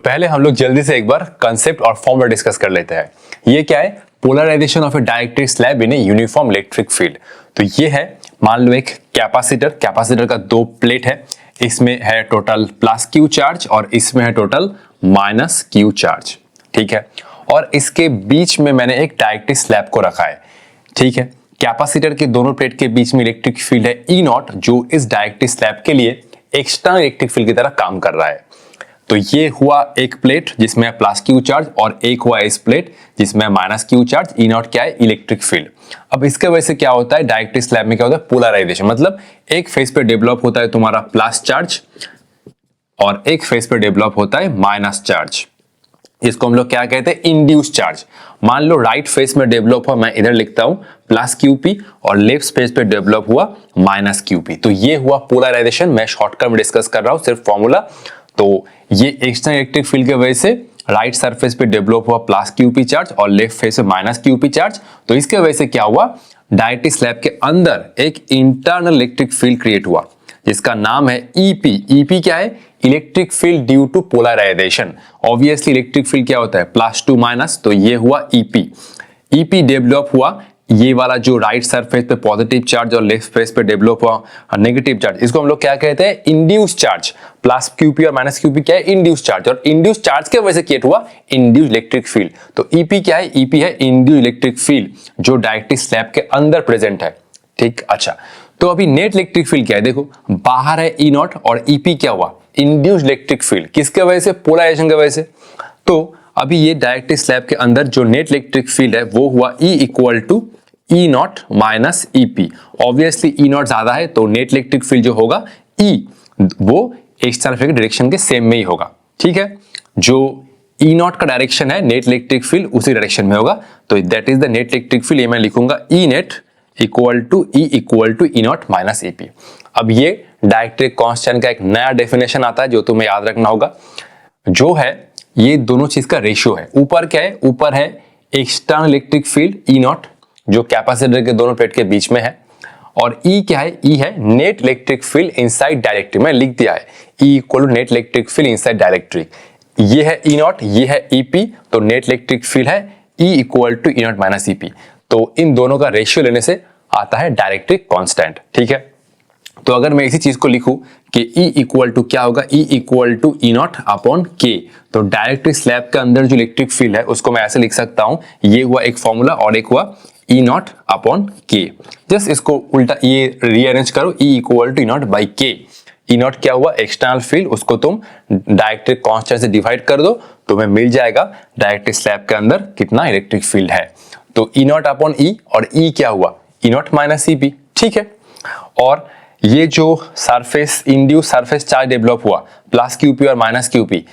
पहले हम लोग जल्दी से एक बार कंसेप्ट और फॉर्मूला डिस्कस कर लेते हैं। ये क्या है? Polarization of a dielectric slab in a uniform electric field. तो ये है, मान लो एक कैपेसिटर का दो प्लेट है, इसमें है टोटल प्लस क्यू चार्ज और इसमें है टोटल माइनस क्यू चार्ज, ठीक है। और इसके बीच में मैंने एक डाइलेक्ट्रिक स्लैब को रखा है, ठीक है। कैपेसिटर के दोनों प्लेट के बीच में इलेक्ट्रिक फील्ड है ई नॉट, जो इस डाइलेक्ट्रिक स्लैब के लिए एक्सटर्नल इलेक्ट्रिक फील्ड की तरह काम कर रहा है। तो ये हुआ एक प्लेट जिसमें है प्लस क्यू चार्ज और एक हुआ इस प्लेट जिसमें है minus Q charge. E not क्या है? Electric field. अब इसके वजह से क्या होता है, डाइलेक्ट्रिक स्लैब में क्या होता है? पोलराइजेशन, मतलब एक फेस पे डेवलप होता है तुम्हारा प्लस चार्ज और एक फेस पे डेवलप होता है माइनस चार्ज। इसको हम लोग क्या कहते हैं? Induce charge. मान लो राइट फेस में डेवलप हुआ, मैं इधर लिखता हूं प्लस क्यूपी, और लेफ्ट फेस पे डेवलप हुआ माइनस क्यूपी। तो ये हुआ पोलराइजेशन। मैं शॉर्टकट में डिस्कस कर रहा हूं, सिर्फ फॉर्मूला। तो ये एक्सटर्नल इलेक्ट्रिक फील्ड की वजह से राइट सरफेस पे डेवलप हुआ प्लस क्यूपी चार्ज और लेफ्ट फेस पे माइनस क्यूपी चार्ज। तो इसके वजह से क्या हुआ, डाइलेक्ट्रिक स्लैब के अंदर एक इंटरनल इलेक्ट्रिक फील्ड क्रिएट हुआ जिसका नाम है ईपी। ईपी क्या है? Electric field due to polarization. Obviously electric field क्या होता है? प्लस टू माइनस, तो ये हुआ ईपी। ईपी डेवलप हुआ, ये वाला जो राइट सरफेस पे पॉजिटिव चार्ज और लेफ्ट फेस पे डेवलप हुआ नेगेटिव चार्ज, इसको हम लोग क्या कहते हैं? Induce charge. प्लस क्यूपी और माइनस क्यूपी क्या है? Induce charge. और इंड्यूस चार्ज के वजह से क्रिएट हुआ इंड्यूस इलेक्ट्रिक फील्ड। तो ईपी क्या है? ईपी है इंड्यूस इलेक्ट्रिक फील्ड जो डाइलेक्ट्रिक स्लैब के अंदर प्रेजेंट है, ठीक। अच्छा, तो अभी नेट इलेक्ट्रिक फील्ड क्या है? देखो बाहर है ई नॉट और ईपी क्या हुआ? Induce electric field. किसके वजह से? पोलराइजेशन की वजह से। तो अभी ये डाइलेक्ट्रिक स्लैब के अंदर जो नेट इलेक्ट्रिक फील्ड है वो हुआ E equal to E not minus EP. Obviously E nought ज्यादा है तो नेट इलेक्ट्रिक फील्ड जो होगा ई, वो एक्सटर्नल फील्ड के डायरेक्शन के सेम में ही होगा, ठीक है। जो ई नॉट का डायरेक्शन है नेट इलेक्ट्रिक फील्ड उसी डायरेक्शन में होगा। तो that is the net electric field. ये मैं लिखूंगा E net equal to E not minus EP. अब ये डाइलेक्ट्रिक कांस्टेंट का एक नया डेफिनेशन आता है जो तुम्हें याद रखना होगा, जो है ये दोनों चीज का रेशियो है। ऊपर क्या है? ऊपर है external electric field E not जो कैपेसिटर के दोनों प्लेट के बीच में है, और ई क्या है? ई है net electric field inside dielectric. मैं लिख दिया है E equal to net electric field inside dielectric. ये है ई नॉट, ये है ईपी, तो नेट इलेक्ट्रिक फील्ड है E equal to E not minus E P. तो इन दोनों का रेशियो लेने से आता है डाइलेक्ट्रिक कांस्टेंट, ठीक है। तो अगर मैं इसी चीज को लिखूं कि E इक्वल टू क्या होगा? E equal to E naught upon K. तो डाइलेक्ट्रिक स्लैब के अंदर जो इलेक्ट्रिक फील्ड है उसको मैं ऐसे लिख सकता हूं, ये हुआ एक फॉर्मूला और एक हुआ E naught upon K. Just इसको उल्टा ये रीअरेंज करो, E equal to E naught by K. E not क्या हुआ? एक्सटर्नल फील्ड, उसको तुम डाइलेक्ट्रिक कांस्टेंट से डिवाइड कर दो, तुम्हें मिल जाएगा डाइलेक्ट्रिक स्लैब के अंदर कितना इलेक्ट्रिक फील्ड है। तो ई नॉट अपॉन ई, और ई क्या हुआ? ई नॉट माइनस ईपी, ठीक है। और ये जो surface induce surface charge develop हुआ प्लस क्यूपी और माइनस क्यूपी,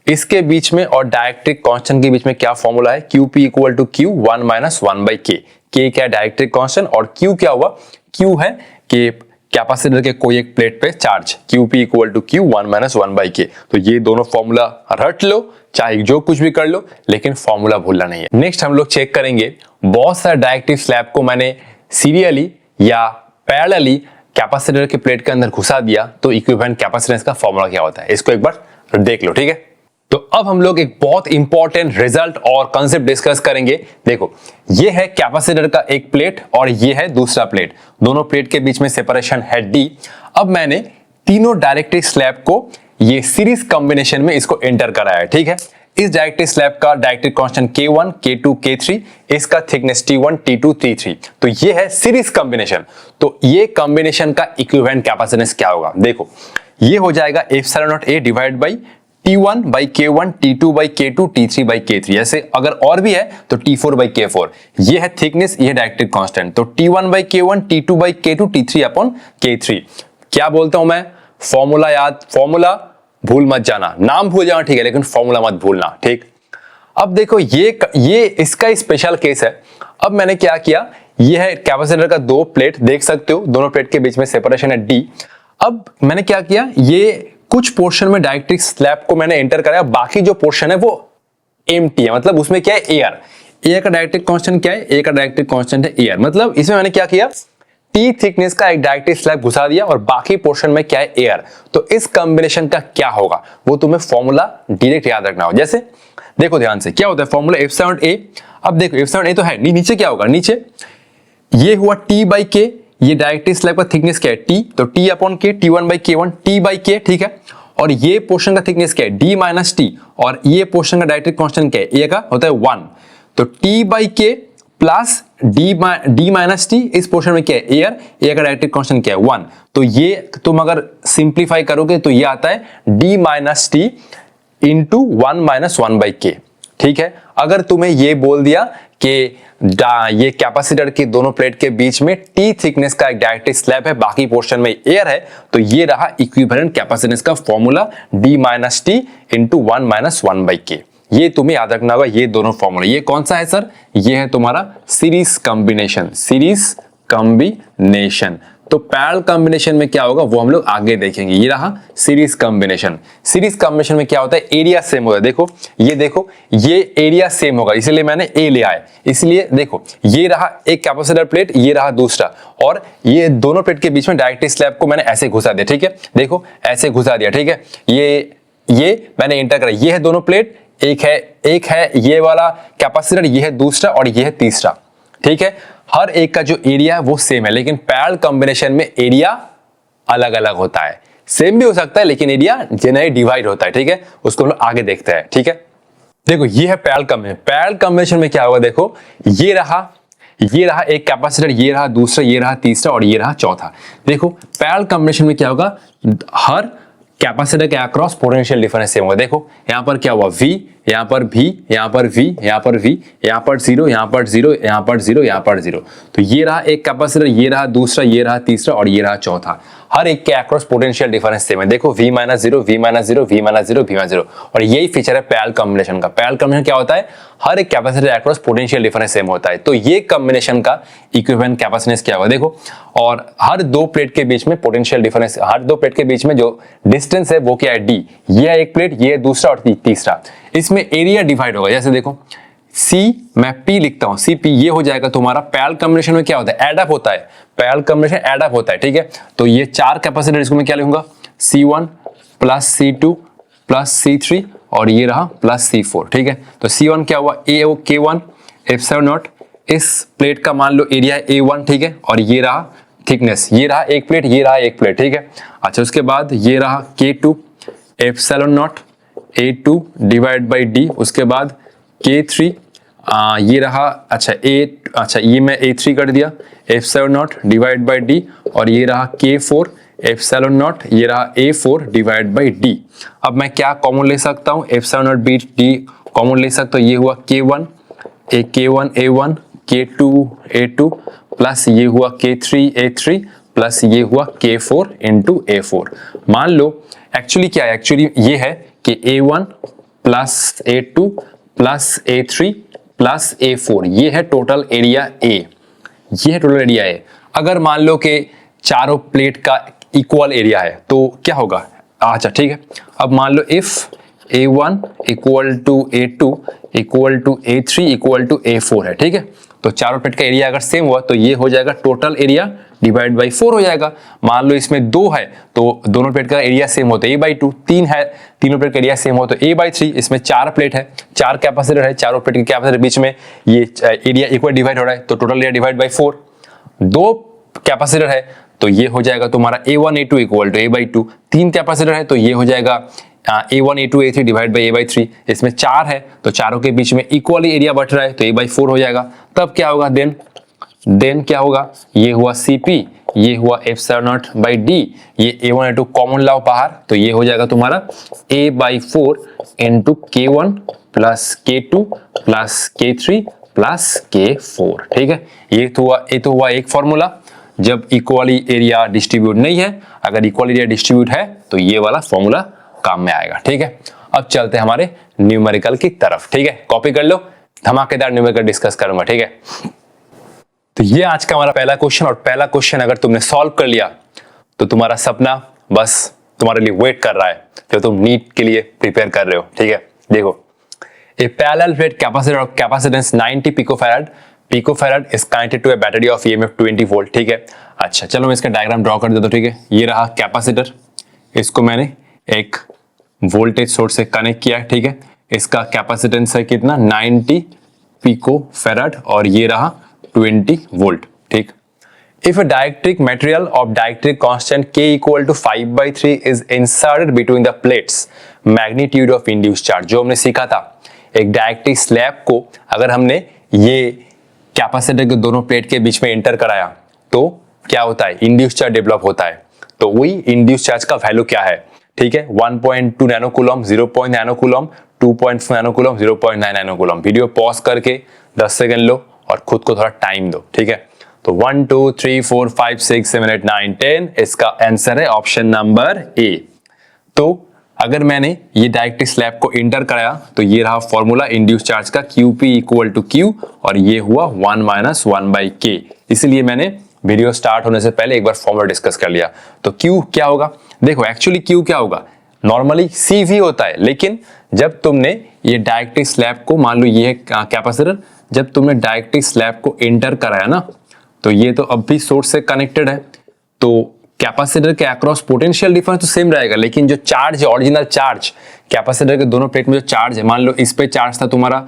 इसके बीच में और डाइलेक्ट्रिक कांस्टेंट के बीच में क्या फॉर्मूला है? Q P equal to Q one minus one by K. K क्या है? डाइलेक्ट्रिक कांस्टेंट, और क्यू क्या हुआ? क्यू है कि कैपेसिटर के कोई एक प्लेट पे charge. Q P equal to Q one minus one by K. तो ये दोनों फॉर्मूला रट लो, चाहे जो कुछ भी कर लो, लेकिन फॉर्मूला भूलना नहीं है। नेक्स्ट हम लोग चेक करेंगे, बहुत सारे डाइलेक्ट्रिक स्लैब को मैंने सीरियली या पैरेलली कैपेसिटर के प्लेट के अंदर घुसा दिया, तो इक्विवेलेंट कैपेसिटेंस का फॉर्मूला क्या होता है इसको एक बार देख लो, ठीक है। तो अब हम लोग एक बहुत इंपॉर्टेंट रिजल्ट और कांसेप्ट डिस्कस करेंगे। देखो ये है कैपेसिटर का एक प्लेट और ये है दूसरा प्लेट, दोनों प्लेट के बीच में सेपरेशन है डी। अब मैंने तीनों डाइलेक्ट्रिक स्लैब को ये सीरीज कॉम्बिनेशन में इसको एंटर कराया है, ठीक है। इस डाइलेक्ट्रिक स्लैब का dielectric constant K1, K2, K3, इसका थिकनेस T1, T2, T3। तो ये है सीरीज कॉम्बिनेशन। तो ये कॉम्बिनेशन का इक्विवेलेंट कैपेसिटेंस क्या होगा? देखो ये हो जाएगा epsilon not A divide by T1 by K1, T2 by K2, T3 by K3। ऐसे अगर और भी है तो T4 बाई K4। ये है थिकनेस, ये है डाइलेक्ट्रिक कांस्टेंट। तो T1 by K1, T2 by K2, T3 upon K3। क्या बोलता हूं मैं? फॉर्मूला याद, फॉर्मूला भूल मत जाना, नाम भूल जाना ठीक है, लेकिन फॉर्मूला मत भूलना, ठीक। अब देखो ये इसका स्पेशल केस है। अब मैंने क्या किया, ये है कैपेसिटर का दो प्लेट, देख सकते हो दोनों प्लेट के बीच में सेपरेशन है डी। अब मैंने क्या किया, ये कुछ पोर्शन में डाइलेक्ट्रिक स्लैब को मैंने एंटर कराया, बाकी जो पोर्शन है वो एम्प्टी है, मतलब उसमें क्या है? एयर। एयर का डाइलेक्ट्रिक कांस्टेंट क्या है? एयर का डाइलेक्ट्रिक कांस्टेंट है एयर। मतलब इसमें मैंने क्या किया, टी थिकनेस का एक डायरेक्ट्रिक स्लैब घुसा दिया और बाकी पोर्शन में क्या है, एयर। तो इस कॉम्बिनेशन का क्या होगा वो तुम्हें फॉर्मूला डायरेक्ट याद रखना हो। जैसे देखो ध्यान से, क्या होता है फॉर्मूला F7A। अब देखो F7A तो है, नीचे क्या होगा, नीचे ये हुआ T बाई के, ये डायरेक्ट्रिक स्लैब का थिकनेस क्या है T, तो T अपॉन के, T1 by K1, T by के, ठीक है। और ये पोर्शन का थिकनेस क्या है D माइनस T, और ये पोर्शन का डायरेक्ट्रिक कांस्टेंट क्या है, A का होता है 1, तो T बाई के प्लस D माइनस T, इस पोर्शन में क्या है एयर, A का डायरेक्ट्रिक कांस्टेंट क्या है 1। तो ये तुम अगर सिंप्लीफाई करोगे तो ये आता है D minus T into 1 minus 1 by के, ठीक है। अगर तुम्हें ये बोल दिया कि ये कैपेसिटर के दोनों प्लेट के बीच में टी थिकनेस का एक डायरेक्ट्रिक स्लैब है, बाकी पोर्शन में एयर है, तो ये रहा इक्विवेलेंट कैपेसिटेंस का formula D minus T into 1 minus 1 by के। ये तुम्हें याद रखना होगा, ये दोनों फॉर्मूला। ये कौन सा है सर, ये है तुम्हारा सीरीज कॉम्बिनेशन, सीरीज कॉम्बिनेशन। तो पैरेलल कॉम्बिनेशन में क्या होगा वो हम लोग आगे देखेंगे। ये रहा सीरीज कॉम्बिनेशन। सीरीज कॉम्बिनेशन में क्या होता है, एरिया सेम होता है। देखो ये एरिया सेम होगा, इसलिए मैंने ए लिया है। इसलिए देखो ये रहा एक कैपेसिटर प्लेट, ये रहा दूसरा, और ये दोनों प्लेट के बीच में डायरेक्ट्रिक स्लैब को मैंने ऐसे घुसा दिया, ठीक है। देखो ऐसे घुसा दिया, ठीक है। ये मैंने इंटर करा, ये है दोनों प्लेट, एक है ये वाला कैपेसिटर, ये है दूसरा और ये है तीसरा, ठीक है। हर एक का जो एरिया है वो सेम है, लेकिन पैरेलल कॉम्बिनेशन में एरिया अलग अलग होता है। सेम भी हो सकता है लेकिन एरिया जनरली डिवाइड होता है, ठीक है। उसको हम लोग आगे देखते हैं, ठीक है। देखो ये है पैरेलल कॉम्बिनेशन। पैरेलल कॉम्बिनेशन में क्या होगा, देखो ये रहा एक कैपेसिटर, ये रहा दूसरा, ये रहा तीसरा और ये रहा चौथा। देखो पैरेलल कॉम्बिनेशन में क्या होगा, हर कैपेसिटर के अक्रॉस पोटेंशियल डिफरेंस सेम होगा। देखो यहां पर क्या हुआ, V, यहां पर V, यहां पर V, यहां पर V, यहां पर 0, यहां पर 0, यहां पर 0, यहां पर 0। तो ये रहा एक कैपेसिटर, ये रहा दूसरा, ये रहा तीसरा और ये रहा चौथा। हर एक के अक्रॉस पोटेंशियल डिफरेंस सेम है। देखो V minus 0, V minus 0, V minus 0, V minus 0। और यही फीचर है पैरेलल कॉम्बिनेशन का। पैरेलल कॉम्बिनेशन क्या होता है, हर एक capacitor across potential difference same होता है। तो ये कॉम्बिनेशन का इक्विवेलेंट कैपेसिटेंस क्या होगा, देखो। और हर दो प्लेट के बीच में पोटेंशियल डिफरेंस, हर दो प्लेट के बीच में जो डिस्टेंस है वो क्या है, D। ये है एक प्लेट, ये है दूसरा और तीसरा। इसमें एरिया डिवाइड होगा। जैसे देखो C, मैं P लिखता हूं, CP, ये हो जाएगा तुम्हारा। पैरेलल कॉम्बिनेशन में क्या होता है, एड अप होता है। पैरेलल कॉम्बिनेशन एड अप होता है, ठीक है। तो ये चार कैपेसिटर, इसको मैं क्या लिखूंगा, C1 plus C2 plus C3 और ये रहा प्लस C4, ठीक है। तो C1 क्या हुआ, K1 F7 इस प्लेट का मान लो एरिया A1, ठीक है। और ये रहा थिकनेस, ये रहा एक प्लेट, ये रहा एक प्लेट, ठीक है। अच्छा उसके बाद ये रहा K2 F7 A2 divide by D। उसके बाद K3 ये रहा, अच्छा ये मैं A3 कर दिया, F7 डिवाइड बाई D। और ये रहा K4 F7 ये रहा A4 डिवाइड बाई D। अब मैं क्या कॉमन ले सकता हूँ, F7 D कॉमन ले सकता हूँ। ये हुआ K1 A1 K2 A2 plus ये हुआ K3 A3 प्लस ये हुआ K4 इंटू A4। मान लो एक्चुअली क्या है, एक्चुअली ये है कि A1 plus A2 plus A3 plus A4, ये है टोटल एरिया A। ये है टोटल एरिया A। अगर मान लो कि चारों प्लेट का इक्वल एरिया है तो क्या होगा, अच्छा ठीक है। अब मान लो if A1 equal to A2 equal to A3 equal to A4 है, ठीक है। तो चारों प्लेट का एरिया अगर सेम हुआ तो ये हो जाएगा टोटल एरिया डिवाइड बाई 4 हो जाएगा। मान लो इसमें 2 है तो दोनों प्लेट का एरिया सेम हो तो A/2, 3 है तीनों प्लेट का एरिया सेम हो तो A/3। इसमें 4 प्लेट है, 4 कैपेसिटर है, चारों प्लेट के कैपेसिटर बीच में ये एरिया इक्वल डिवाइड हो रहा है तो total area divide by 4। 2 capacitor है तो ये हो जाएगा तुम्हारा A1 A2 equal to A/2। 3 capacitor है तो ये हो जाएगा A1 A2 A3 divide by A/3। इसमें 4 है तो चारों के बीच में इक्वली एरिया बढ़ रहा है तो A/4 हो जाएगा। तब क्या होगा, देन क्या होगा, ये हुआ CP, ये हुआ F7 बाई D, ये A1 A2 कॉमन लाओ बाहर तो ये हो जाएगा तुम्हारा A/4 into K1 plus K2 plus K3 plus K4, ठीक है। ये तो हुआ एक फॉर्मूला जब इक्वली एरिया डिस्ट्रीब्यूट नहीं है। अगर इक्वल एरिया डिस्ट्रीब्यूट है तो ये वाला फॉर्मूला काम में आएगा, ठीक है। अब चलते हैं हमारे न्यूमेरिकल की तरफ, ठीक है। कॉपी कर लो, धमाकेदार न्यूमेरिकल डिस्कस करूंगा, ठीक है। तो ये आज का हमारा पहला क्वेश्चन, और पहला क्वेश्चन अगर तुमने सॉल्व कर लिया तो तुम्हारा सपना बस तुम्हारे लिए वेट कर रहा है, जो तुम नीट के लिए प्रिपेयर कर रहे हो, ठीक है। देखो, a parallel plate capacitor of capacitance 90 picofarad picofarad is connected to a battery of EMF 20 volt, ठीक है। अच्छा चलो मैं इसका डायग्राम ड्रॉ कर देता हूं, ठीक है। ये रहा कैपेसिटर, इसको मैंने एक वोल्टेज सोर्स से कनेक्ट किया, ठीक है। इसका कैपेसिटेंस है कितना 90 पिकोफैराड और ये रहा 20 वोल्ट, ठीक। If a dielectric material of dielectric constant K equal to 5/3 is inserted between the plates, magnitude of induced charge, जो हमने सीखा था, एक डाइलेक्ट्रिक स्लैब को अगर हमने ये कैपेसिटर के दोनों प्लेट के बीच में एंटर कराया तो क्या होता है, इंड्यूस्ड चार्ज डेवलप होता है। तो वही इंड्यूस्ड चार्ज का वैल्यू क्या है, ठीक है। 1.2 nano coulomb, 0. Nano coulomb, 2.4 nano coulomb, 0.9 nano coulomb. Video pause करके 10 सेकंड लो और खुद को थोड़ा टाइम दो, ठीक है। तो 1 2 3 4 5 6 7 8 9 10, इसका आंसर है ऑप्शन नंबर ए। तो अगर मैंने ये डाइलेक्ट्रिक स्लैब को इंटर कराया तो ये रहा फॉर्मूला इंड्यूस चार्ज का, QP इक्वल टू Q और ये हुआ 1 माइनस 1/K। इसलिए मैंने वीडियो स्टार्ट होने से पहले एक बार फॉर्मूला डिस्कस कर लिया। तो Q क्या होगा, देखो एक्चुअली Q क्या होगा, नॉर्मली CV होता है, लेकिन जब तुमने ये डाइलेक्ट्रिक स्लैब को, मान लो ये कैपेसिटर, जब तुमने डाइलेक्ट्रिक स्लैब को इंटर कराया ना, तो ये तो अब भी सोर्स से कनेक्टेड है, तो कैपेसिटर के अक्रॉस पोटेंशियल डिफरेंस तो सेम रहेगा, लेकिन जो चार्ज है, ओरिजिनल चार्ज कैपेसिटर के दोनों प्लेट में जो चार्ज है, मान लो इस पे चार्ज था तुम्हारा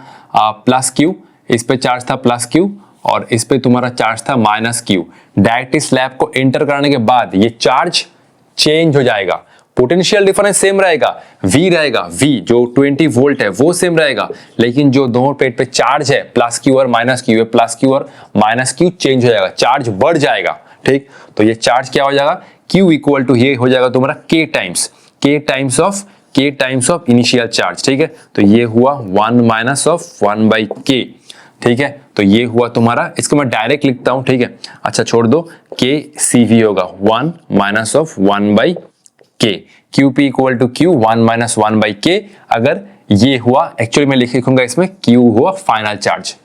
प्लस Q, इस पे चार्ज था प्लस Q और इस पे तुम्हारा चार्ज था माइनस Q। डायरेक्ट स्लैब को एंटर कराने के बाद ये चार्ज चेंज हो जाएगा, पोटेंशियल डिफरेंस सेम रहेगा, V रहेगा, V जो 20 वोल्ट है वो सेम रहेगा, लेकिन जो दोनों प्लेट पे चार्ज है प्लस Q और माइनस Q है, प्लस Q और माइनस Q चेंज हो जाएगा, चार्ज बढ़ जाएगा, ठीक। तो ये चार्ज क्या हो जाएगा, Q इक्वल टू ये हो जाएगा तुम्हारा K times of initial charge, ठीक है। तो ये हुआ 1 माइनस ऑफ 1/K, ठीक है। तो ये हुआ तुम्हारा, इसको मैं डायरेक्ट लिखता हूं, ठीक है। अच्छा छोड़ दो, K CV होगा 1 minus of 1/K, QP equal to Q 1 minus 1/K। अगर ये हुआ, एक्चुअली मैं लिखूंगा इसमें Q हुआ फाइनल चार्ज,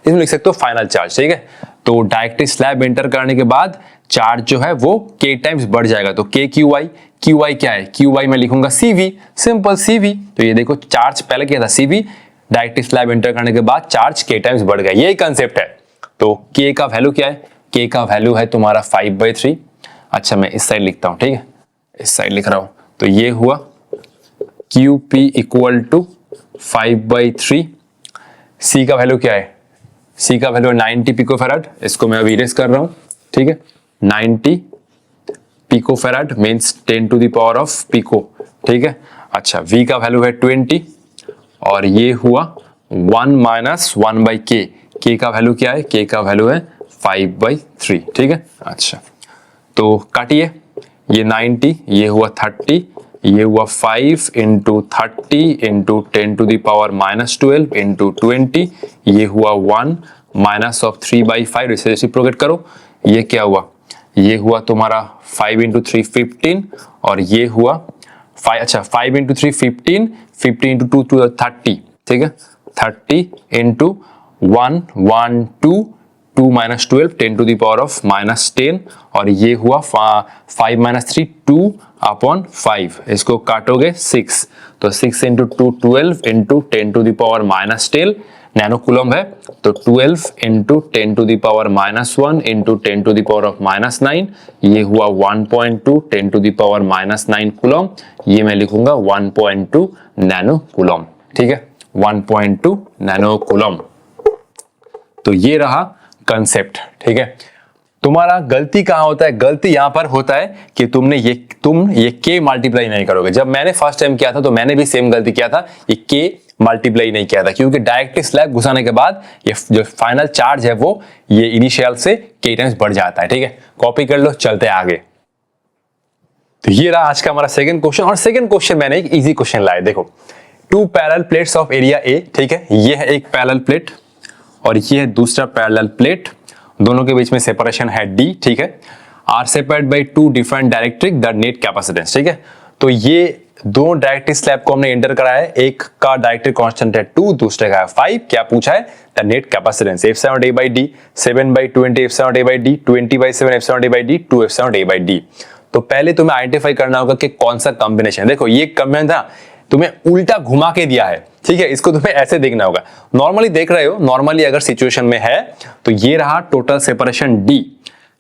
इसमें लिख सकते हो फाइनल चार्ज, ठीक है। तो डायरेक्ट स्लैब एंटर करने के बाद चार्ज जो है वो K टाइम्स बढ़ जाएगा, तो KQI, QI क्या है, QI मैं लिखूंगा CV, सिंपल CV। तो ये देखो चार्ज पहले क्या था CV, डायरेक्ट स्लैब एंटर करने के बाद चार्ज K टाइम्स बढ़ गया, यही कंसेप्ट है। तो K का वैल्यू क्या है, K का वैल्यू है तुम्हारा 5/3। अच्छा मैं इस साइड लिखता हूं, ठीक है, इस साइड लिख रहा हूं। तो ये हुआ QP इक्वल टू 5/3। C का वैल्यू क्या है, C का वैल्यू है 90 पिकोफैराड, इसको मैं अभी इरेज कर रहा हूं, ठीक है। 90 picofarad means 10 to the power of pico, ठीक है। अच्छा V का वैल्यू है 20 और ये हुआ 1 माइनस 1/K। K का वैल्यू क्या है, K का वैल्यू है 5/3, ठीक है। अच्छा तो काटिए, ये 90, ये हुआ 30, ये हुआ 5 into 30 into 10 to the power minus 12 into 20, ये हुआ 1 माइनस ऑफ 3/5, इसे रेसिप्रोकेट करो, ये क्या हुआ, ये हुआ तुम्हारा 5 इंटू 3 15 और ये हुआ 5, अच्छा 5 इंटू 3 15, 15 इंटू 2 30, ठीक है। 30 into 1 1 2 2 minus 12 10 to the power of minus 10 और ये हुआ 5 माइनस 3 2 अपॉन 5, इसको काटोगे 6, तो 6 into 2 12 into 10 to the power minus 10 nano coulomb है, तो 12 into 10 to the power minus 1 into 10 to the power of minus 9, ये हुआ 1.2 10 to the power minus 9 coulomb, ये मैं लिखूंगा 1.2 नैनो कूलम, ठीक है, 1.2 नैनो कूलम। तो ये रहा कंसेप्ट, ठीक है। तुम्हारा गलती कहां होता है, गलती यहां पर होता है कि तुम ये K मल्टीप्लाई नहीं करोगे। जब मैंने फर्स्ट टाइम किया था तो मैंने भी सेम गलती किया था, ये K मल्टीप्लाई नहीं किया था, क्योंकि डायरेक्ट स्लैब घुसाने के बाद ये जो फाइनल चार्ज है वो ये इनिशियल से K टाइम्स बढ़ जाता है, ठीक है। कॉपी कर लो, चलते आगे। तो ये रहा आज का हमारा सेकंड क्वेश्चन, और सेकंड क्वेश्चन मैंने एक इजी क्वेश्चन लाया। देखो 2 parallel plates of area A, ठीक है, ये है एक पैरेलल प्लेट और ये है दूसरा पैरेलल प्लेट, दोनों के बीच में सेपरेशन है D, ठीक है। Are separated by 2 different dielectric the net capacitance, ठीक है। तो ये दो डायरेक्ट्रिक स्लैब को हमने एंटर कराया है, एक का डायरेक्ट्रिक कांस्टेंट है 2, दूसरे का है 5। क्या पूछा है, the net capacitance F7A/D 7/20 F7A/D 20/7 F7A/D 2 F7A/D। तो पहले तुम्हें आइडेंटिफाई करना होगा कि कौन सा कॉम्बिनेशन। देखो ये कॉम्बिनेशन था, तुम्हें उल्टा घुमा के दिया है, ठीक है, इसको तुम्हें ऐसे देखना होगा, नॉर्मली देख रहे हो, नॉर्मली अगर सिचुएशन में है तो ये रहा टोटल सेपरेशन D,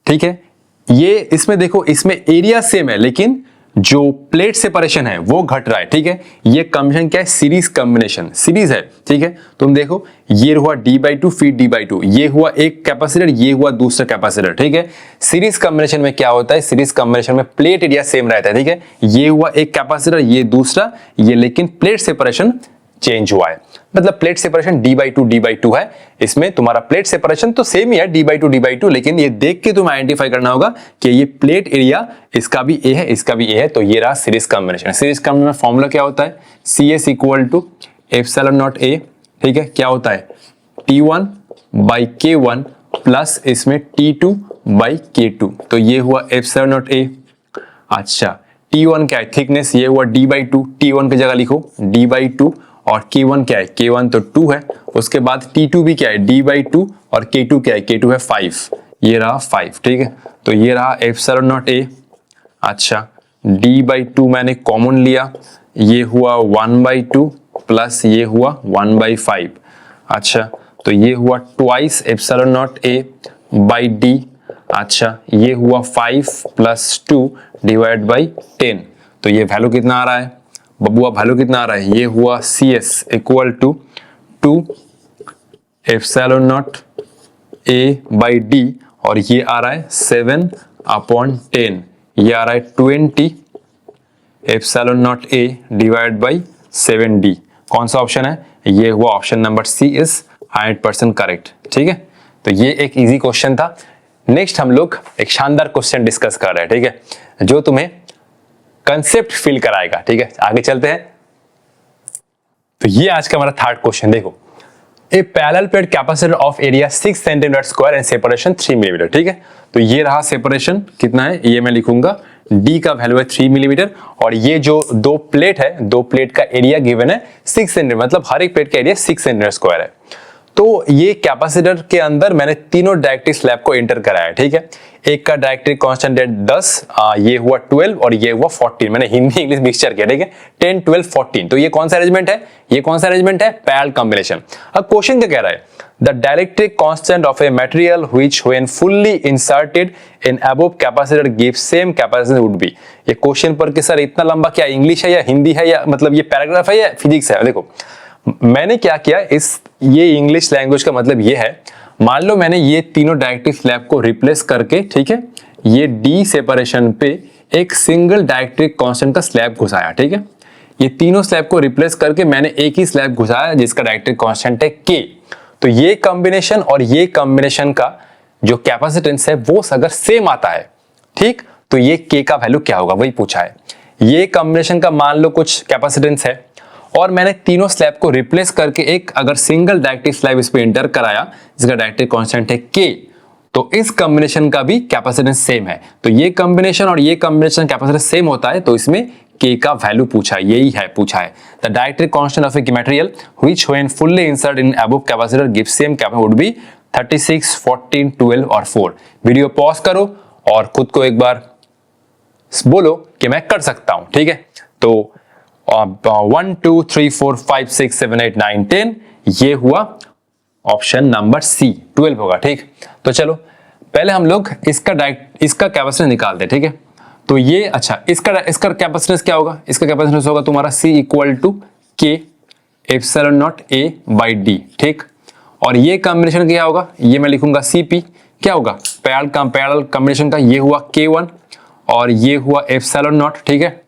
ठीक है। ये इसमें देखो, इसमें एरिया सेम है लेकिन जो प्लेट सेपरेशन है वो घट रहा है, ठीक है। ये कॉम्बिनेशन क्या है, सीरीज कॉम्बिनेशन, सीरीज है, ठीक है। तुम देखो ये हुआ D/2 फिर D/2, ये हुआ एक कैपेसिटर, ये हुआ दूसरा कैपेसिटर, ठीक है। सीरीज कॉम्बिनेशन में क्या होता है, सीरीज कॉम्बिनेशन में प्लेट एरिया सेम रहता है, ठीक है। ये हुआ एक कैपेसिटर, ये दूसरा, ये लेकिन प्लेट सेपरेशन चेंज हुआ है, मतलब प्लेट सेपरेशन D/2 है, इसमें तुम्हारा प्लेट सेपरेशन तो सेम ही है D/2, लेकिन ये देख के तुम्हें आइडेंटिफाई करना होगा कि ये प्लेट एरिया इसका भी A है, इसका भी A है, तो ये रहा सीरीज कॉम्बिनेशन। सीरीज कॉम्बिनेशन में फॉर्मूला क्या होता है, CS = ε0A, ठीक है। क्या होता है, T1/K1 प्लस इसमें T2/K2, तो ये हुआ ε0A। अच्छा, T1 क्या है, थिकनेस, ये हुआ D/2, T1 की जगह लिखो D/2, और K1 क्या है, K1 तो 2 है, उसके बाद T2 भी क्या है D/2, और K2 क्या है, K2 है 5, ये रहा 5, ठीक है। तो ये रहा ε0A। अच्छा, D/2 मैंने कॉमन लिया, ये हुआ 1/2 प्लस ये हुआ 1/5। अच्छा, तो ये हुआ ट्वाइस ε0A/D। अच्छा, ये हुआ 5 + 2 / 10, तो ये वैल्यू कितना आ रहा है बबुआ, वैल्यू कितना आ रहा है, ये हुआ CS = 2 ε0A/D, और ये आ रहा है 7/10, ये आ रहा है 20 ε0A / 7D। कौन सा ऑप्शन है, ये हुआ option number C is 100% correct, ठीक है। तो ये एक इजी क्वेश्चन था। नेक्स्ट हम लोग एक शानदार क्वेश्चन डिस्कस कर रहे हैं, ठीक है, जो तुम्हें कंसेप्ट फील कराएगा, ठीक है। आगे चलते हैं। तो ये आज का हमारा थर्ड क्वेश्चन देखो, a parallel plate capacitor of area 6 centimetre square and separation 3 millimetre, ठीक है। तो ये रहा सेपरेशन कितना है, ये मैं लिखूंगा, D का वैल्यू है 3 मिलीमीटर, और ये जो दो प्लेट है, दो प्लेट का एरिया गिवन है 6 सेंटीमीटर, मतलब हर एक प्लेट का एरिया 6 सेंटीमीटर स्क्वायर है। तो ये कैपेसिटर के अंदर मैंने तीनों डायरेक्ट्रिक स्लैब को एंटर कराया है, ठीक है। एक का डायरेक्ट्रिक कांस्टेंट है 10, ये हुआ 12 और ये हुआ 14, मैंने हिंदी इंग्लिश मिक्सचर किया, ठीक है। 10, 12, 14, तो ये कौन सा अरेंजमेंट है, ये कौन सा अरेंजमेंट है, पैरेलल कॉम्बिनेशन। अब क्वेश्चन क्या कह रहा है, the डायरेक्ट्रिक constant of a material which when fully inserted in above capacitor gives same capacitance would be. ये क्वेश्चन पर कि सर इतना लंबा क्या इंग्लिश है या हिंदी है, या मतलब ये पैराग्राफ है या फिजिक्स है। देखो मैंने क्या किया, ये इंग्लिश लैंग्वेज का मतलब ये है, मान लो मैंने ये तीनों डायरेक्ट्रिक स्लैब को रिप्लेस करके, ठीक है, ये D सेपरेशन पे एक सिंगल डायरेक्ट्रिक कांस्टेंट का स्लैब घुसाया, ठीक है। ये तीनों स्लैब को रिप्लेस करके मैंने एक ही स्लैब घुसाया जिसका डायरेक्ट्रिक कांस्टेंट है K। तो ये कॉम्बिनेशन और ये कॉम्बिनेशन का जो कैपेसिटेंस है वो अगर सेम आता है, ठीक, तो ये K का वैल्यू क्या होगा, वही पूछा है। ये कॉम्बिनेशन का मान लो कुछ कैपेसिटेंस है, और मैंने तीनों स्लैब को रिप्लेस करके एक अगर सिंगल डायरेक्ट्रिक स्लैब इस पे इंटर कराया जिसका डायरेक्ट्रिक कांस्टेंट है K, तो इस कॉम्बिनेशन का भी कैपेसिटेंस सेम है। तो ये कॉम्बिनेशन और ये कॉम्बिनेशन कैपेसिटेंस सेम होता है, तो इसमें K का वैल्यू पूछा है, यही है पूछा है। The डायरेक्ट्रिक constant of a material which when fully inserted in above capacitor gives same capacitance would be 36, 14, 12 और 4। वीडियो पॉज करो और खुद को एक बार बोलो कि मैं कर सकता हूं, ठीक है। तो 1, 2, 3, 4, 5, 6, 7, 8, 9, 10, ये हुआ ऑप्शन नंबर C 12 होगा, ठीक। तो चलो पहले हम लोग इसका कैपेसिटेंस निकालते हैं, ठीक है। तो ये अच्छा, इसका कैपेसिटेंस क्या होगा, इसका कैपेसिटेंस होगा तुम्हारा C = K ε0A/D, ठीक। और ये कॉम्बिनेशन क्या होगा, ये मैं लिखूंगा CP, क्या होगा पैरेलल कॉम्बिनेशन का, ये हुआ K1 और ये हुआ ε0, ठीक है,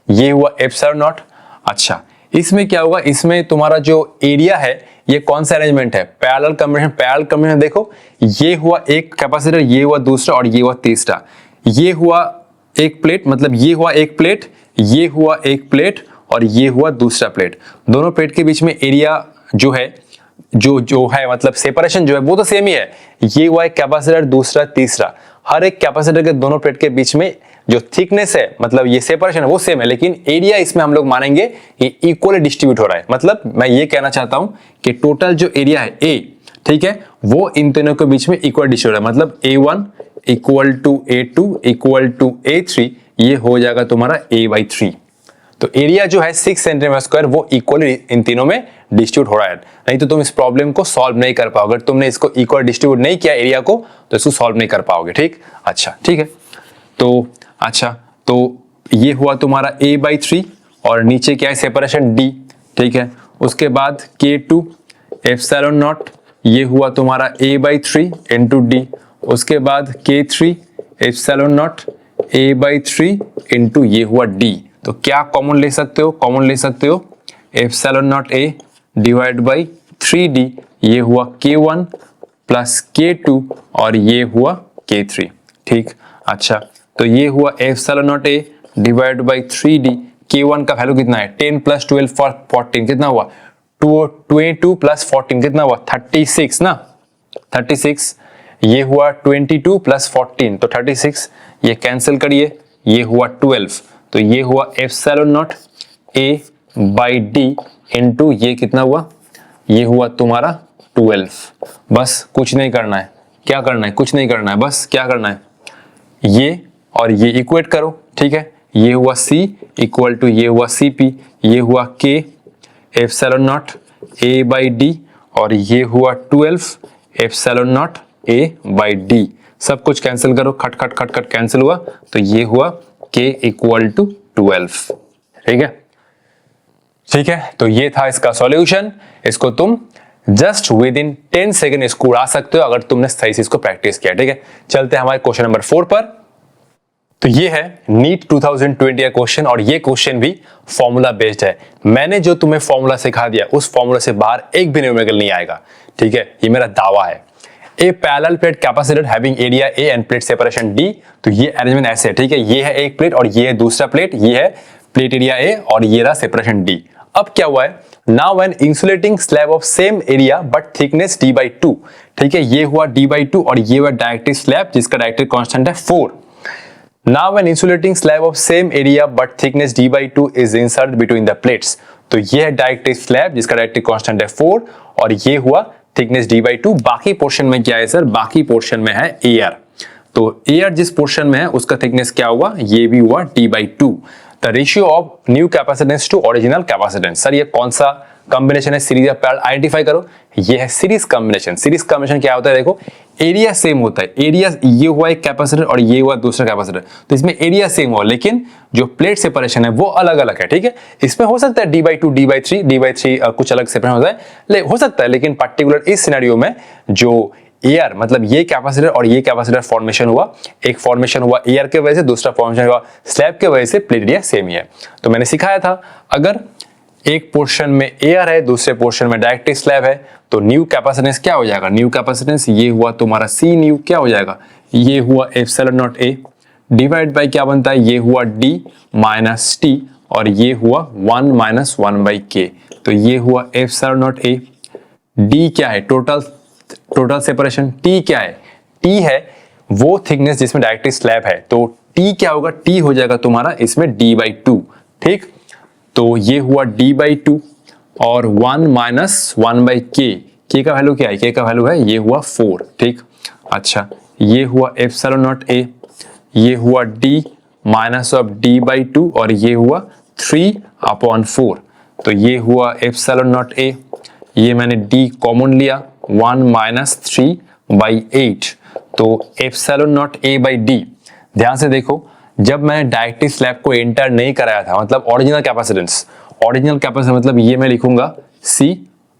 ये हुआ ε0। अच्छा, इसमें क्या होगा, इसमें तुम्हारा जो एरिया है ये कौन सा अरेंजमेंट है, पैरेलल कॉम्बिनेशन। देखो ये हुआ एक कैपेसिटर, ये हुआ दूसरा और ये हुआ तीसरा, ये हुआ एक प्लेट, मतलब ये हुआ एक प्लेट, ये हुआ एक प्लेट और ये हुआ दूसरा प्लेट। दोनों प्लेट के बीच में एरिया जो है मतलब सेपरेशन जो है वो तो सेम ही है। ये हुआ एक कैपेसिटर, दूसरा, तीसरा, हर एक कैपेसिटर के दोनों प्लेट के बीच में जो थिकनेस है, मतलब ये सेपरेशन है वो सेम है, लेकिन एरिया इसमें हम लोग मानेंगे ये इक्वली डिस्ट्रीब्यूट हो रहा है। मतलब मैं ये कहना चाहता हूं कि टोटल जो एरिया है A, ठीक है, वो इन तीनों के बीच में इक्वल डिस्ट्रीब्यूट है। मतलब A1 = A2 = A3, ये हो जाएगा तुम्हारा A/3। तो एरिया जो है 6 सेंटीमीटर स्क्वायर वो इक्वली इन तीनों में डिस्ट्रीब्यूट हो रहा है, नहीं तो तुम इस प्रॉब्लम को सॉल्व नहीं कर पाओगे। अगर तुमने इसको इक्वल डिस्ट्रीब्यूट नहीं किया एरिया को तो इसको सॉल्व नहीं कर पाओगे। ठीक, अच्छा ठीक है। तो अच्छा, तो ये हुआ तुम्हारा a/3 और नीचे क्या है सेपरेशन d। ठीक है, उसके बाद K2 एप्सिलॉन नॉट, ये हुआ तुम्हारा a/3 इंटू d। उसके बाद K3 epsilon not a/3 into ये हुआ d। तो क्या कॉमन ले सकते हो? कॉमन ले सकते हो epsilon not a divide by 3d, ये हुआ K1 प्लस K2 और ये हुआ K3। ठीक, अच्छा, तो ये हुआ epsilon not a divide by 3d। K1 का वैल्यू कितना है? 10 प्लस 12 14 कितना हुआ? 22 प्लस 14 कितना हुआ? 36 ना, 36। ये हुआ 22 प्लस 14 तो 36, ये कैंसिल करिए, ये हुआ 12। तो ये हुआ epsilon not a by d into ये कितना हुआ? ये हुआ तुम्हारा 12। बस कुछ नहीं करना है। क्या करना है? कुछ नहीं करना है, बस क्या करना है, ये और ये इक्वेट करो। ठीक है, ये हुआ c इक्वल टू ये हुआ cp, ये हुआ k epsilon not a by d और ये हुआ 12 epsilon not a by d। सब कुछ कैंसिल करो, खट खट खट खट कैंसिल हुआ, तो ये हुआ k इक्वल टू 12। ठीक है, ठीक है, तो ये था इसका सॉल्यूशन। इसको तुम जस्ट विद इन 10 सेकेंड इसको उड़ा सकते हो अगर तुमने सही से इसको प्रैक्टिस किया। ठीक है, चलते हैं हमारे क्वेश्चन नंबर 4 पर। तो ये है नीट 2020 का क्वेश्चन और ये क्वेश्चन भी फॉर्मूला बेस्ड है। मैंने जो तुम्हें फॉर्मूला सिखा दिया उस फॉर्मूला से बाहर एक भी न्यूमेरिकल नहीं आएगा। ठीक है, ये मेरा दावा है। A parallel plate capacitor having area A and plate separation D. तो ये अरेंजमेंट ऐसे है। ठीक है, ये है एक प्लेट और ये है दूसरा प्लेट, ये है प्लेट एरिया ए और ये रहा सेपरेशन डी। अब क्या हुआ है, now an insulating slab of same area but thickness d/2। ठीक है, ये हुआ d/2 और ये हुआ डाइलेक्ट्रिक स्लैब जिसका डाइलेक्ट्रिक कांस्टेंट है 4। Now an insulating slab of same area but thickness d/2 is inserted between the plates। तो ये है डाइलेक्ट्रिक स्लैब जिसका डाइलेक्ट्रिक कांस्टेंट है 4 और ये हुआ थिकनेस d/2। बाकी पोर्शन में क्या है सर? बाकी पोर्शन में है एयर। तो एयर जिस पोर्शन में है उसका थिकनेस क्या हुआ? ये भी हुआ d/2। The ratio of new capacitance to original capacitance. Sir ये कौन सा कॉम्बिनेशन है? सीरीज या पैरेलल? आइडेंटिफाई करो। ये है सीरीज कॉम्बिनेशन। सीरीज कॉम्बिनेशन क्या होता है? देखो, एरिया सेम होता है। एरिया ये हुआ एक कैपेसिटर और ये हुआ दूसरा कैपेसिटर, तो इसमें एरिया सेम हुआ लेकिन जो प्लेट सेपरेशन है वो अलग अलग है। ठीक है, इसमें हो सकता है d/2 d/3 कुछ अलग सेपरेशन हो जाए, हो सकता है, लेकिन पर्टिकुलर इस सिनेरियो में जो एयर मतलब ये कैपेसिटर और ये कैपेसिटर फॉर्मेशन हुआ, एक फॉर्मेशन हुआ एयर के वजह से, दूसरा फॉर्मेशन हुआ स्लैब के वजह से, प्लेट एरिया सेम ही है। तो मैंने सिखाया था अगर एक पोर्शन में एयर है दूसरे पोर्शन में डाइलेक्ट्रिक स्लैब है तो न्यू कैपेसिटेंस क्या हो जाएगा? न्यू कैपेसिटेंस ये हुआ तुम्हारा C न्यू क्या हो जाएगा? ये हुआ epsilon not A divide by क्या बनता है? ये हुआ D माइनस T और ये हुआ 1 माइनस 1/K। तो ये हुआ एप्सिलॉन नॉट A। D क्या है? Total separation. T क्या है? T है वो थिकनेस जिसमें डाइलेक्ट्रिक स्लैब है, तो T क्या होगा? T हो जाएगा तुम्हारा इसमें d/2। ठीक, तो ये हुआ d/2 और 1 माइनस 1/K। K का वैल्यू क्या है? K का वैल्यू है ये हुआ 4। ठीक, अच्छा, ये हुआ एप्सिलॉन नॉट A, ये हुआ D माइनस ऑफ d/2 और ये हुआ 3/4। तो ये हुआ एप्सिलॉन नॉट A, ये मैंने D कॉमन लिया 1 माइनस 3/8। तो एप्सिलॉन नॉट A/D। ध्यान से देखो, जब मैंने डाइलेक्ट्रिक स्लैब को एंटर नहीं कराया था, मतलब ओरिजिनल कैपेसिटेंस मतलब ये मैं लिखूंगा C,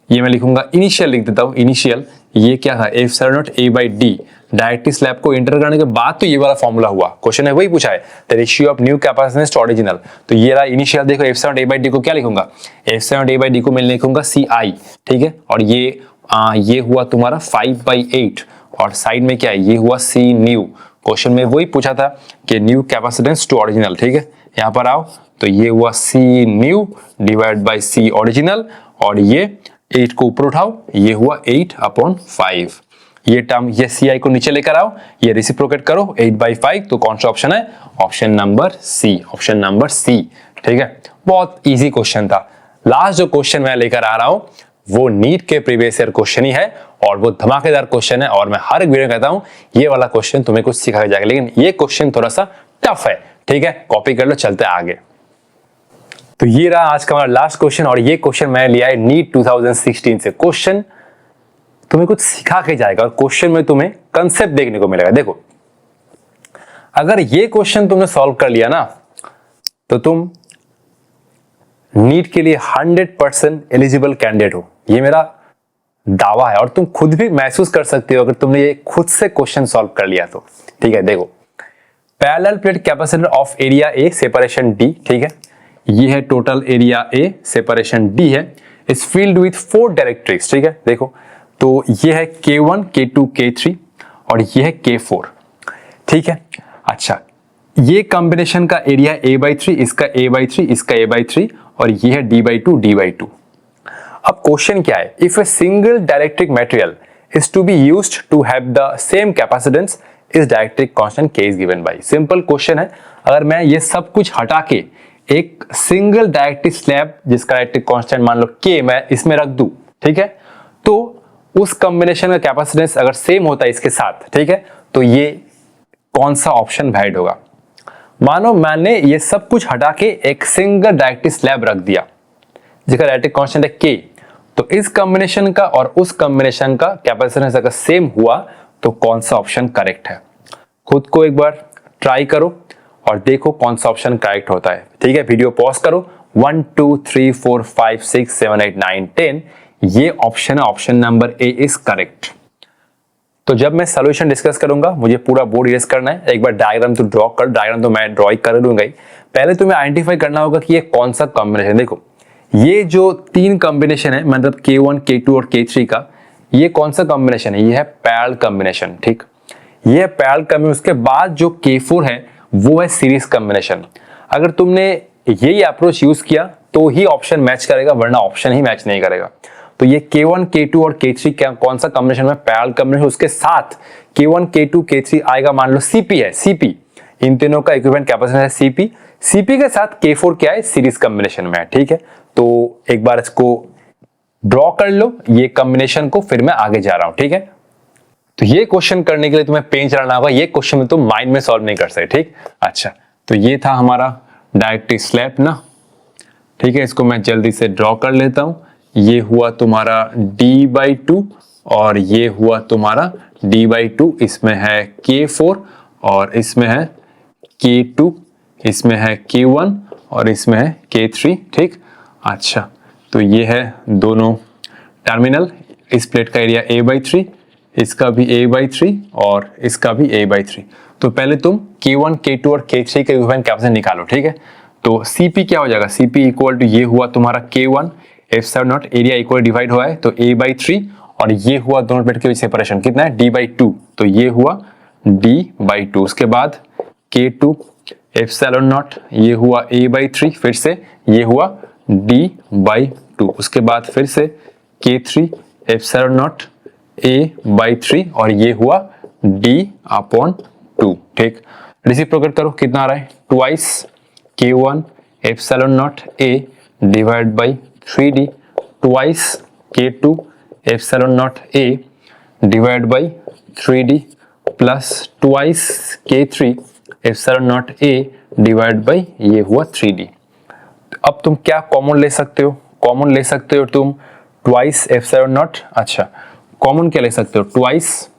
ये मैं लिखूंगा इनिशियल, लिख देता हूं इनिशियल। ये क्या था? Epsilon not A/D। Dielectric slab को एंटर करने के बाद तो ये वाला फॉर्मूला हुआ। क्वेश्चन है वही पूछा है, the ratio of new capacitance to original. तो ये रहा इनिशियल। देखो एप्सिलॉन नॉट A/D को क्या लिखूंगा? एप्सिलॉन नॉट A/D को मैं लिखूंगा CI। ठीक है, और ये हुआ तुम्हारा 5/8 और साइड में क्या है? ये हुआ C न्यू। क्वेश्चन में वही पूछा था कि न्यू कैपेसिटेंस टू ओरिजिनल। ठीक है, यहाँ पर आओ, तो ये हुआ C nu divide by C original और ये 8 को ऊपर उठाओ, ये हुआ 8/5। ये टर्म, ये CI को नीचे लेकर आओ, ये रेसिप्रोकेट करो 8/5। तो कौन सा ऑप्शन है? Option number C, option number C। ठीक है, बहुत इजी क्वेश्चन था। लास्ट जो क्वेश्चन मैं लेकर आ रहा हूं वो नीट के प्रीवियस ईयर क्वेश्चन ही है और वो धमाकेदार क्वेश्चन है और मैं हर एक वीडियो में कहता हूं ये वाला क्वेश्चन तुम्हें कुछ सिखाया जाएगा, लेकिन ये क्वेश्चन थोड़ा सा टफ है। ठीक है, कॉपी कर लो, चलते आगे। तो ये रहा आज का हमारा लास्ट क्वेश्चन, और ये क्वेश्चन मैं लिया है नीट 2016 से। क्वेश्चन तुम्हें कुछ सिखा के जाएगा और क्वेश्चन में तुम्हें कंसेप्ट देखने को मिलेगा। देखो, अगर ये क्वेश्चन तुमने सॉल्व कर लिया ना, तो तुम नीट के लिए 100% एलिजिबल कैंडिडेट हो, ये मेरा दावा है। और तुम खुद भी महसूस कर सकते हो अगर तुमने ये खुद से क्वेश्चन सॉल्व कर लिया तो। ठीक है, देखो, parallel plate capacitor of area A separation D, ठीक है, ये है total area A, separation D है, इज फील्ड विथ 4 डायरेक्ट्रिक्स। ठीक है, देखो, तो ये है K1, K2, K3 और ये है K4। ठीक है, अच्छा, ये कॉम्बिनेशन का एरिया A/3, इसका A/3, इसका A/3 और ये है D/2, D/2। अब क्वेश्चन क्या है, if a single dielectric material is to be used to have the same capacitance is dielectric constant K is given by. Simple question है, अगर मैं ये सब कुछ हटा के एक सिंगल डायरेक्ट्रिक स्लैब जिसका डायरेक्ट्रिक कांस्टेंट मान लो K मैं इसमें रख दूं, ठीक है, तो उस कॉम्बिनेशन का कैपेसिटेंस अगर सेम होता है इसके साथ, ठीक है, तो ये कौन सा ऑप्शन वैलिड होगा। मानो मैंने ये सब कुछ हटा के एक सिंगल डायरेक्ट्रिक स्लैब रख दिया जिसका डायरेक्ट्रिक कांस्टेंट है K, तो इस कॉम्बिनेशन का और उस कॉम्बिनेशन का कैपेसिटेंस अगर सेम हुआ तो कौन सा ऑप्शन करेक्ट है। खुद को एक बार ट्राई करो और देखो कौन सा ऑप्शन करेक्ट होता है। ठीक है, वीडियो पॉज करो, 1 2 3 4 5 6 7 8 9 10, ये ऑप्शन है, option number A is correct. तो जब मैं सॉल्यूशन डिस्कस करूंगा, मुझे पूरा बोर्ड इरेज करना है, एक बार डायग्राम तो ड्रॉ कर, डायग्राम तो मैं ड्रॉ कर लूंगा ही। पहले तुम्हें आइडेंटिफाई करना होगा कि ये कौन सा कॉम्बिनेशन। देखो, ये जो 3 कॉम्बिनेशन है, मतलब K1, K2 और K3 का, ये कौन सा कॉम्बिनेशन है, ये है पैरेलल कॉम्बिनेशन। ठीक, ये है पैरेलल कॉम्बिनेशन। उसके बाद जो K4 है वो है सीरीज कॉम्बिनेशन। अगर तुमने यही अप्रोच यूज किया तो ही ऑप्शन मैच करेगा, वरना ऑप्शन ही मैच नहीं करेगा। तो ये K1, K2 और K3 क्या कौन सा कॉम्बिनेशन में पैरेलल कॉम्बिनेशन, उसके साथ K1, K2, K3 आएगा, मान लो CP है, CP, इन तीनों का इक्विवेलेंट कैपेसिटेंस है CP, CP के साथ K4 क्या है, सीरीज कॉम्बिनेशन में है। ठीक है, तो एक बार इसको ड्रॉ कर लो ये कॉम्बिनेशन को, फिर मैं आगे जा रहा हूं। ठीक है, तो ये क्वेश्चन करने के लिए तुम्हें पेन चलाना होगा, ये क्वेश्चन में तुम माइंड में सॉल्व नहीं कर सकते। ठीक, अच्छा, तो ये था हमारा डायरेक्ट्रिक स्लैब ना। ठीक है, इसको मैं जल्दी से ड्रॉ कर लेता हूं। ये हुआ तुम्हारा D/2 और ये हुआ तुम्हारा D/2, इसमें है K4 और इसमें है K2, इसमें है K1 और इसमें है K3। ठीक, अच्छा, तो ये है दोनों टर्मिनल, इस प्लेट का एरिया A/3, इसका भी A/3 और इसका भी A/3। तो पहले तुम K1, K2 और K3 के इक्विवेलेंट कैपेसिटेंस निकालो। ठीक है, तो CP क्या हो जाएगा, CP इक्वल टू ये हुआ तुम्हारा K1 F0 area equal divide हुआ है तो A/3, और ये हुआ दोनों प्लेट के बीच सेपरेशन कितना है, D/2, तो ये हुआ D/2। उसके बाद K2 F0, ये हुआ A/3, फिर से ये हुआ D/2। उसके बाद फिर से K3 F0 A/3 और ये हुआ D/2। ठीक, रेसिप्रोकेट करो, कितना आ रहा है, twice K1 F0 A divide by 3D, twice K2 F0 A divide by 3D plus twice K3 F0 A divide by ये हुआ 3D। अब तुम क्या कॉमन ले सकते हो, कॉमन ले सकते हो तुम ट्वाइस F0, अच्छा, कॉमन क्या ले सकते हो, twice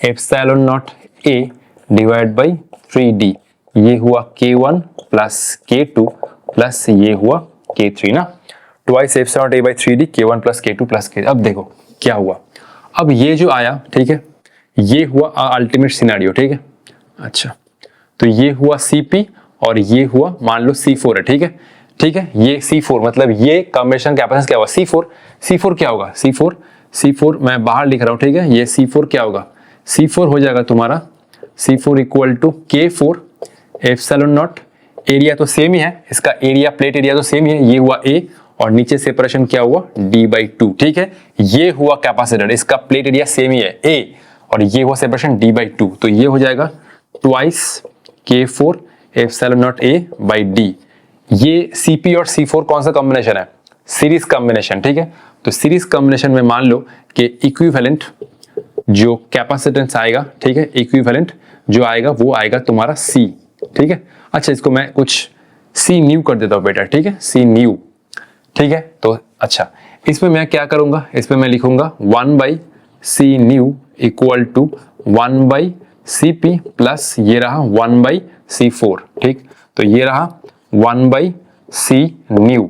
F0 A divide by 3D, ये हुआ K1 प्लस K2 प्लस ये हुआ K3 ना, twice F0 A by 3D, K1 plus K2 plus K। अब देखो क्या हुआ, अब ये जो आया, ठीक है, ये हुआ अल्टीमेट सिनेरियो। ठीक है, अच्छा, तो ये हुआ CP और ये हुआ मान लो C4 है। ठीक है, ठीक है, ये C4 मतलब ये कॉम्बिनेशन कैपेसिटेंस क्या होगा, C4, C4 क्या होगा, C4 मैं बाहर लिख रहा हूं। ठीक है, ये C4 क्या होगा, C4 हो जाएगा तुम्हारा C4 equal to K4 F0, area तो सेम ही है, इसका एरिया प्लेट एरिया तो सेम ही है, ये हुआ A और नीचे सेपरेशन क्या हुआ D/2। ठीक है, ये हुआ कैपेसिटर, इसका प्लेट एरिया सेम ही है A और ये हुआ सेपरेशन D/2, तो ये हो जाएगा twice K4 F0 A by D। ये CP और C4 कौन सा कॉम्बिनेशन है, सीरीज कॉम्बिनेशन। ठीक है, तो सीरीज कॉम्बिनेशन में मान लो कि इक्विवेलेंट जो कैपेसिटेंस आएगा, ठीक है, इक्विवेलेंट जो आएगा वो आएगा तुम्हारा C। ठीक है, अच्छा, इसको मैं कुछ सी न्यू कर देता हूं बेटा, ठीक है, सी न्यू, ठीक है। तो अच्छा, इसमें मैं क्या करूंगा, इसमें मैं लिखूंगा 1 by C new equal to 1 by C P plus ये रहा 1 बाई सी फोर, ठीक। तो ये रहा 1 by C new,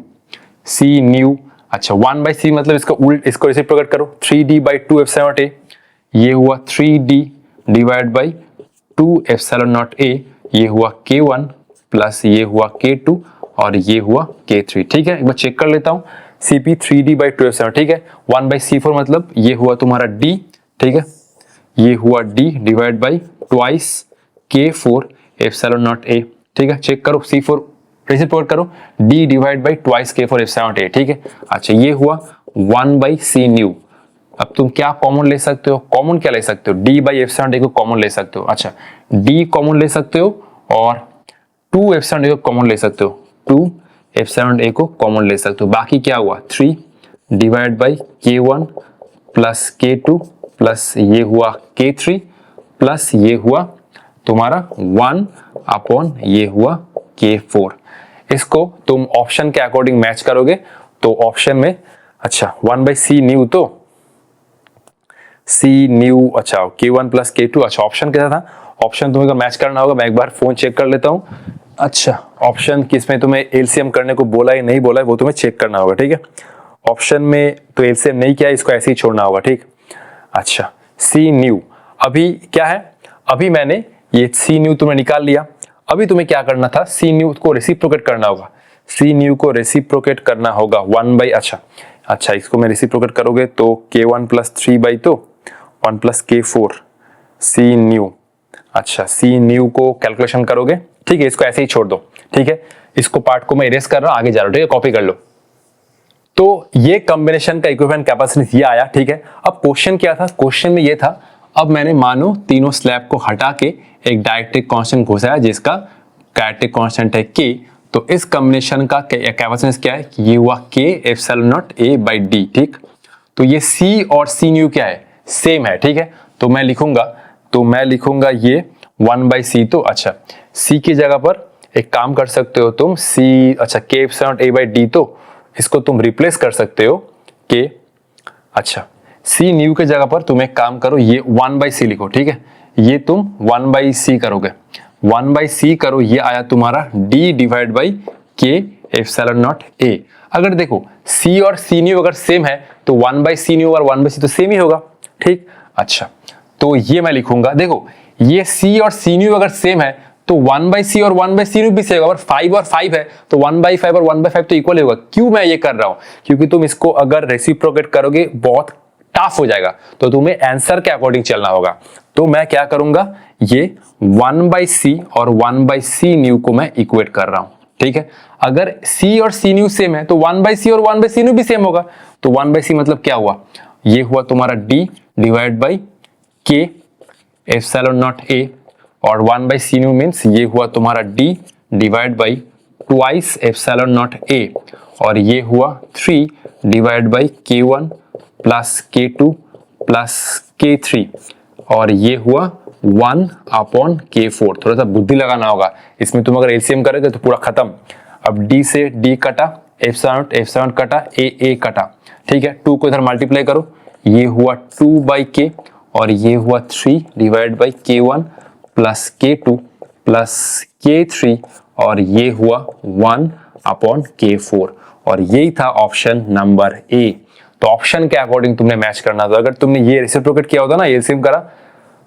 C new. अच्छा, 1 बाई सी मतलब इसका उल्ट, इसको रेसिप्रोकेट करो, 3d by 2 epsilon not a, ये हुआ 3d divide by 2 epsilon not a, ये हुआ k1 प्लस ये हुआ k2 और ये हुआ k3, ठीक है। एक बार चेक कर लेता हूं, cp 3d बाई 2 एप्सिलॉन, ठीक है। 1 बाई c4 मतलब ये हुआ तुम्हारा d, ठीक है, ये हुआ d divide by twice k4 epsilon not a, ठीक है। चेक करो, c4 रेसिप्रोकेट करो, d divide by twice k4 epsilon not a, ठीक है। अच्छा, ये हुआ 1 बाई c न्यू। अब तुम क्या कॉमन ले सकते हो, कॉमन क्या ले सकते हो, d by epsilon not a को कॉमन ले सकते हो। अच्छा, d कॉमन ले सकते हो और 2 एप्सिलॉन a को कॉमन ले सकते हो, 2 एप्सिलॉन a को कॉमन ले सकते हो। बाकी क्या हुआ, 3 divide by k1 plus k2 plus ये हुआ k3 प्लस ये हुआ तुम्हारा 1 अपॉन ये हुआ k4। इसको तुम ऑप्शन के अकॉर्डिंग मैच करोगे तो ऑप्शन में, अच्छा 1 बाई सी न्यू, तो सी न्यू, अच्छा k1 प्लस k2, अच्छा ऑप्शन कैसा था, ऑप्शन तुम्हें मैच करना होगा। मैं एक बार फोन चेक कर लेता हूं। अच्छा, ऑप्शन किसमें तुम्हें एलसीएम करने को बोला है नहीं बोला है वो तुम्हें चेक करना होगा, ठीक है। ऑप्शन में तो एलसीएम नहीं किया, इसको ऐसे ही छोड़ना होगा, ठीक। अच्छा, सी न्यू, अभी क्या है, अभी मैंने ये सी न्यू तुम्हें निकाल लिया। अभी तुम्हें क्या करना था, सी न्यू को रेसिप्रोकेट करना होगा, सी न्यू को रेसिप्रोकेट करना होगा 1 बाई, अच्छा इसको मैं रेसिप्रोकेट करोगे तो k1 प्लस 3 बाई तो 1 प्लस k4 सी न्यू। अच्छा, सी न्यू को कैलकुलेशन करोगे, ठीक है, इसको ऐसे ही छोड़ दो, ठीक है। इसको पार्ट को मैं इरेज कर रहा हूं, आगे जा रहा हूं, ठीक है, कॉपी कर लो। तो ये कॉम्बिनेशन का इक्विवेलेंट कैपेसिटेंस ये आया, ठीक है। अब क्वेश्चन क्या था, क्वेश्चन में ये था, अब मैंने मानो तीनों स्लैब को हटा के एक डाइलेक्ट्रिक कांस्टेंट घुसाया जिसका डाइलेक्ट्रिक कांस्टेंट है k। तो इस कॉम्बिनेशन का कैपेसिटेंस क्या है, ये हुआ k epsilon not a by d, ठीक। तो ये c और c न्यू क्या है, सेम है, ठीक है। तो मैं लिखूंगा ये 1 बाई सी, तो अच्छा c की जगह पर एक काम कर सकते हो तुम, c, अच्छा k epsilon not a by d, तो इसको तुम रिप्लेस कर सकते हो k, अच्छा c न्यू के जगह पर तुम एक काम करो, ये 1 बाई सी लिखो, ठीक है। ये तुम 1 बाई सी करोगे, 1 बाई सी करो, ये आया तुम्हारा d divide by k epsilon not a। अगर देखो c और c न्यू अगर सेम है तो 1 बाई सी न्यू और 1 बाई सी तो सेम ही होगा, ठीक। अच्छा, तो ये मैं लिखूंगा, देखो ये c और c न्यू अगर सेम है तो 1 बाई सी और 1 बाई सी न्यू भी सेम होगा, 5 और 5 है तो 1 बाई 5 और 1 बाई 5 तो इक्वल होगा। क्यों मैं ये कर रहा हूं, क्योंकि तुम इसको अगर रेसिप्रोकेट करोगे बहुत टफ हो जाएगा, तो तुम्हें आंसर के अकॉर्डिंग चलना होगा। तो मैं क्या करूंगा, ये 1 बाई सी और 1 बाई सी न्यू को मैं इक्वेट कर रहा हूं, ठीक है। अगर c और c न्यू सेम है तो 1 बाई सी और 1 बाई सी न्यू भी सेम होगा। तो 1 बाई सी मतलब क्या हुआ, ये हुआ तुम्हारा d divide by k epsilon not a, और 1 बाई सी न्यू मीन्स ये हुआ तुम्हारा d divide by twice epsilon not a, और ये हुआ 3 divide by k1 plus k2 plus k3, और ये हुआ 1 अपॉन k4। थोड़ा सा बुद्धि लगाना होगा इसमें, तुम अगर एलसीएम करोगे तो पूरा खत्म। अब d से d कटा, एप्सिलॉन कटा, a कटा, ठीक है। 2 को इधर मल्टीप्लाई करो, ये हुआ 2 बाई k और ये हुआ 3 divide by k1 plus k2 plus k3, और ये हुआ 1 अपॉन k4, और यही था ऑप्शन नंबर ए। तो ऑप्शन के अकॉर्डिंग तुमने मैच करना था। अगर तुमने ये रेसिप्रोकेट किया होता ना, एलसीएम करा,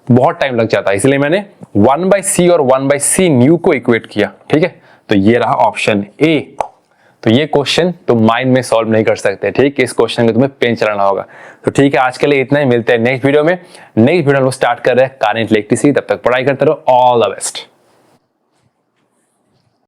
बहुत टाइम लग जाता, इसलिए मैंने 1 बाई सी और 1 बाई सी न्यू को इक्वेट किया, ठीक है। तो ये रहा ऑप्शन ए। तो ये क्वेश्चन तुम माइंड में सॉल्व नहीं कर सकते, ठीक है, इस क्वेश्चन को तुम्हें पेन चलाना होगा। तो ठीक है, आज के लिए इतना ही, मिलते हैं नेक्स्ट वीडियो में। नेक्स्ट वीडियो में स्टार्ट कर रहे हैं करंट इलेक्ट्रिसिटी, तब तक पढ़ाई करते रहो, ऑल द बेस्ट।